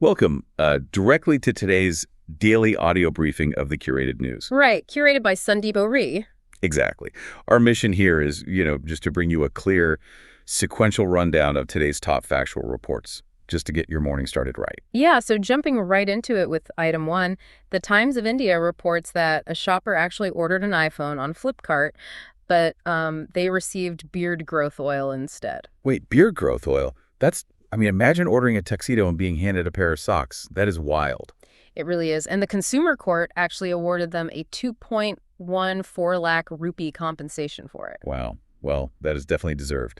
Welcome directly to today's daily audio briefing of the Curated News. Right, curated by Sandeep Ohri. Exactly. Our mission here is, just to bring you a clear, sequential rundown of today's top factual reports, just to get your morning started right. Yeah, so jumping right into it with item one, the Times of India reports that a shopper actually ordered an iPhone on Flipkart, but they received beard growth oil instead. Wait, beard growth oil? Imagine ordering a tuxedo and being handed a pair of socks. That is wild. It really is. And the Consumer Court actually awarded them a 2.14 lakh rupee compensation for it. Wow. Well, that is definitely deserved.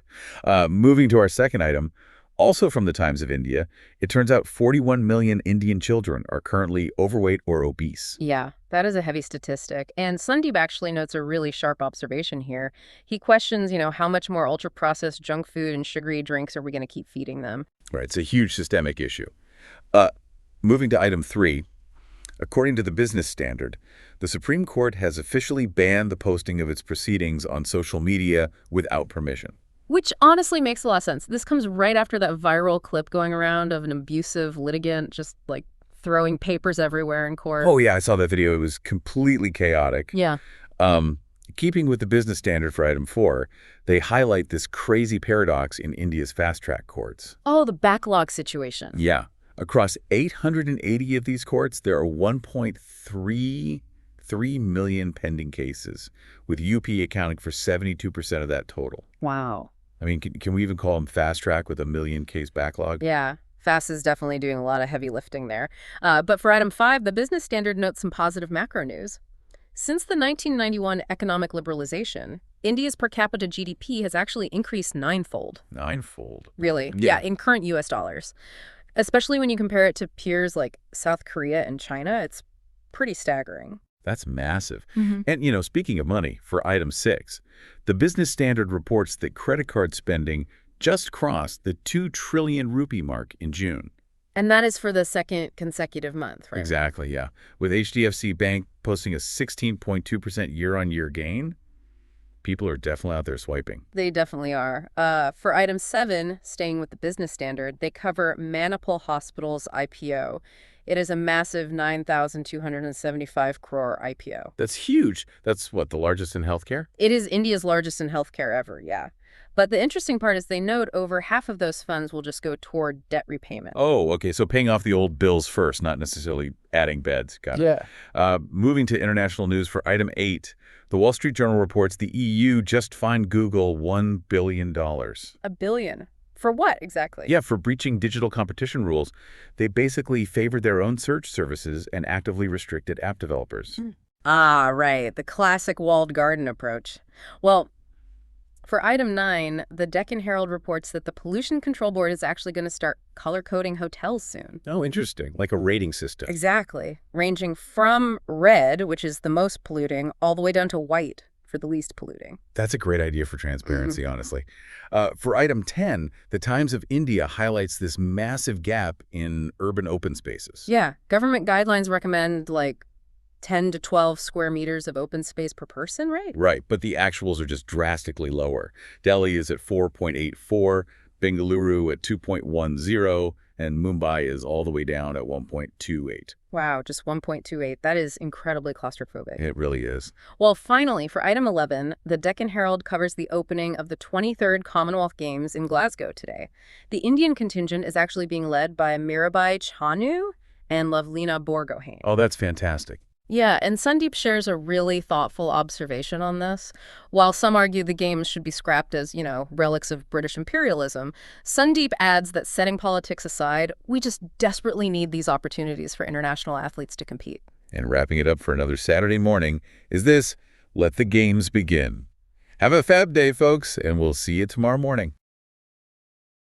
Moving to our second item, also from the Times of India, it turns out 41 million Indian children are currently overweight or obese. Yeah, that is a heavy statistic. And Sandeep actually notes a really sharp observation here. He questions, how much more ultra-processed junk food and sugary drinks are we going to keep feeding them? Right, it's a huge systemic issue. Moving to item 3, according to the Business Standard, the Supreme Court has officially banned the posting of its proceedings on social media without permission. Which honestly makes a lot of sense. This comes right after that viral clip going around of an abusive litigant just throwing papers everywhere in court. Oh, yeah, I saw that video. It was completely chaotic. Yeah. Keeping with the Business Standard for item 4, they highlight this crazy paradox in India's fast-track courts. Oh, the backlog situation. Yeah. Across 880 of these courts, there are 1.33 million pending cases, with UP accounting for 72% of that total. Wow. Can we even call them fast track with a million-case backlog? Yeah. FAST is definitely doing a lot of heavy lifting there. But for item 5, the Business Standard notes some positive macro news. Since the 1991 economic liberalization, India's per capita GDP has actually increased ninefold. Ninefold? Really? Yeah, in current U.S. dollars. Especially when you compare it to peers like South Korea and China, it's pretty staggering. That's massive. Mm-hmm. And, speaking of money, for item 6, the Business Standard reports that credit card spending just crossed the 2 trillion rupee mark in June. And that is for the second consecutive month, right? Exactly, yeah. With HDFC Bank posting a 16.2% year-on-year gain, people are definitely out there swiping. They definitely are. For item 7, staying with the Business Standard, they cover Manipal Hospital's IPO. It is a massive 9,275 crore IPO. That's huge. That's what, the largest in healthcare? It is India's largest in healthcare ever, yeah. But the interesting part is they note over half of those funds will just go toward debt repayment. Oh, okay. So paying off the old bills first, not necessarily adding beds. Got it. Yeah. Moving to international news for item 8, the Wall Street Journal reports the EU just fined Google $1 billion. $1 billion? For what exactly? Yeah, for breaching digital competition rules. They basically favored their own search services and actively restricted app developers. Ah, right. The classic walled garden approach. Well, for item 9, the Deccan Herald reports that the Pollution Control Board is actually going to start color-coding hotels soon. Oh, interesting. Like a rating system. Exactly. Ranging from red, which is the most polluting, all the way down to white for the least polluting. That's a great idea for transparency, honestly. For item 10, the Times of India highlights this massive gap in urban open spaces. Yeah. Government guidelines recommend 10 to 12 square meters of open space per person, right? Right, but the actuals are just drastically lower. Delhi is at 4.84, Bengaluru at 2.10, and Mumbai is all the way down at 1.28. Wow, just 1.28. That is incredibly claustrophobic. It really is. Well, finally, for item 11, the Deccan Herald covers the opening of the 23rd Commonwealth Games in Glasgow today. The Indian contingent is actually being led by Mirabai Chanu and Lavlina Borgohain. Oh, that's fantastic. Yeah, and Sandeep shares a really thoughtful observation on this. While some argue the games should be scrapped as, relics of British imperialism, Sandeep adds that setting politics aside, we just desperately need these opportunities for international athletes to compete. And wrapping it up for another Saturday morning is this: let the games begin. Have a fab day, folks, and we'll see you tomorrow morning.